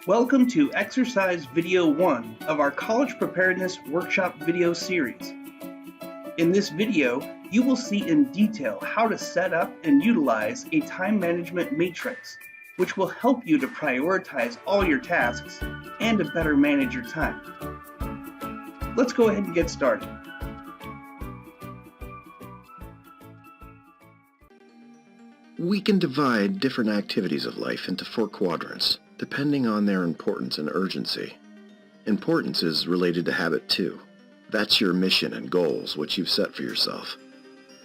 Welcome to Exercise Video 1 of our College Preparedness Workshop video series. In this video, you will see in detail how to set up and utilize a time management matrix, which will help you to prioritize all your tasks and to better manage your time. Let's go ahead and get started. We can divide different activities of life into 4 quadrants, depending on their importance and urgency. Importance is related to habit 2. That's your mission and goals, which you've set for yourself.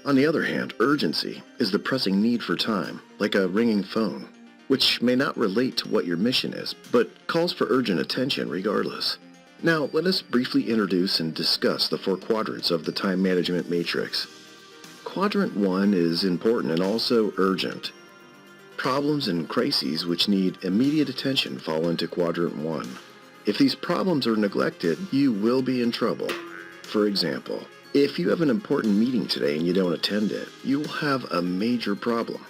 On the other hand, urgency is the pressing need for time, like a ringing phone, which may not relate to what your mission is, but calls for urgent attention regardless. Now, let us briefly introduce and discuss the 4 quadrants of the time management matrix. Quadrant 1 is important and also urgent. Problems and crises which need immediate attention fall into Quadrant 1. If these problems are neglected, you will be in trouble. For example, if you have an important meeting today and you don't attend it, you will have a major problem.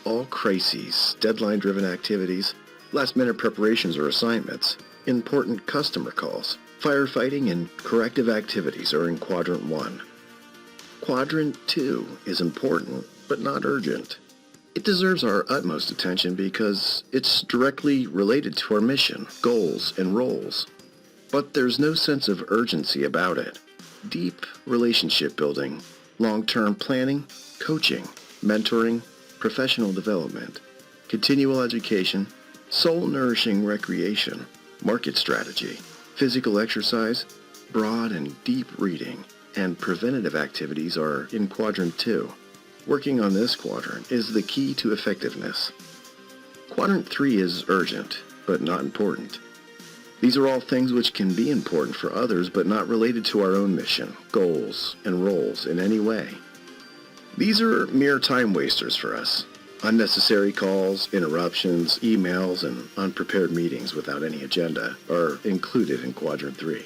All crises, deadline-driven activities, last-minute preparations or assignments, important customer calls, firefighting, and corrective activities are in Quadrant 1. Quadrant 2 is important, but not urgent. It deserves our utmost attention because it's directly related to our mission, goals, and roles. But there's no sense of urgency about it. Deep relationship building, long-term planning, coaching, mentoring, professional development, continual education, soul-nourishing recreation, market strategy, physical exercise, broad and deep reading, and preventative activities are in Quadrant 2. Working on this quadrant is the key to effectiveness. Quadrant 3 is urgent, but not important. These are all things which can be important for others, but not related to our own mission, goals, and roles in any way. These are mere time wasters for us. Unnecessary calls, interruptions, emails, and unprepared meetings without any agenda are included in Quadrant 3.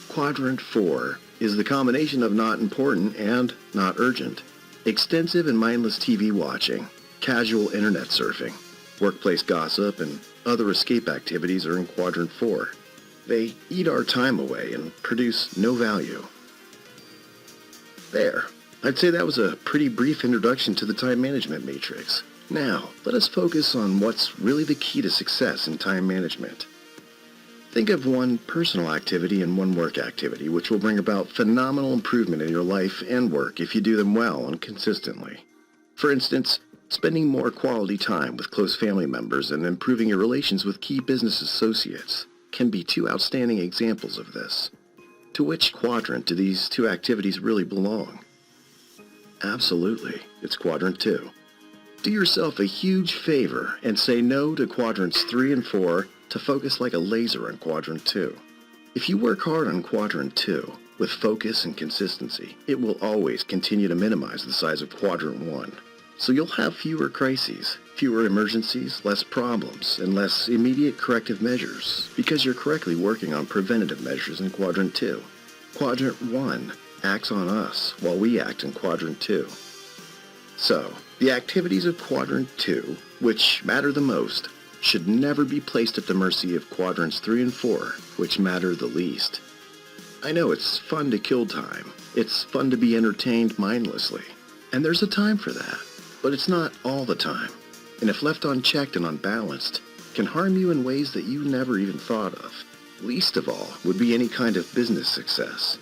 Quadrant 4 is the combination of not important and not urgent. Extensive and mindless TV watching, casual internet surfing, workplace gossip, and other escape activities are in Quadrant 4. They eat our time away and produce no value. There. I'd say that was a pretty brief introduction to the time management matrix. Now, let us focus on what's really the key to success in time management. Think of one personal activity and one work activity, which will bring about phenomenal improvement in your life and work if you do them well and consistently. For instance, spending more quality time with close family members and improving your relations with key business associates can be 2 outstanding examples of this. To which quadrant do these 2 activities really belong? Absolutely, it's Quadrant 2. Do yourself a huge favor and say no to Quadrants 3 and 4 to focus like a laser on Quadrant 2. If you work hard on Quadrant 2 with focus and consistency, it will always continue to minimize the size of Quadrant 1. So you'll have fewer crises, fewer emergencies, less problems, and less immediate corrective measures because you're correctly working on preventative measures in Quadrant 2. Quadrant 1 acts on us while we act in Quadrant 2. So, the activities of Quadrant 2, which matter the most, should never be placed at the mercy of Quadrants 3 and 4, which matter the least. I know it's fun to kill time. It's fun to be entertained mindlessly. And there's a time for that. But it's not all the time. And if left unchecked and unbalanced, can harm you in ways that you never even thought of. Least of all would be any kind of business success.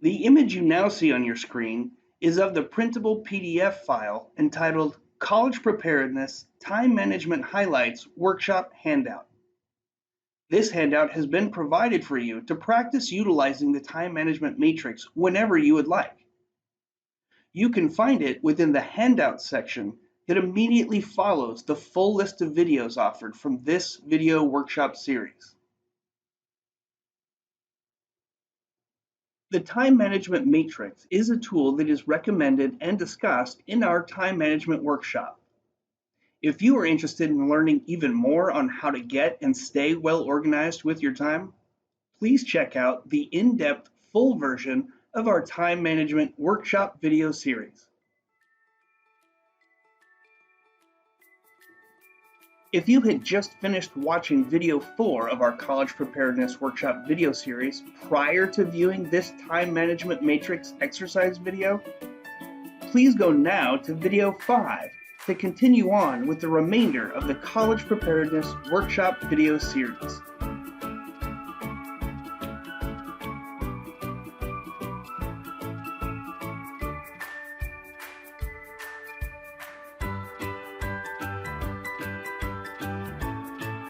The image you now see on your screen is of the printable PDF file entitled College Preparedness Time Management Highlights Workshop Handout. This handout has been provided for you to practice utilizing the time management matrix whenever you would like. You can find it within the handout section that immediately follows the full list of videos offered from this video workshop series. The Time Management Matrix is a tool that is recommended and discussed in our Time Management Workshop. If you are interested in learning even more on how to get and stay well organized with your time, please check out the in-depth full version of our Time Management Workshop video series. If you had just finished watching video 4 of our College Preparedness Workshop video series prior to viewing this Time Management Matrix exercise video, please go now to video 5 to continue on with the remainder of the College Preparedness Workshop video series.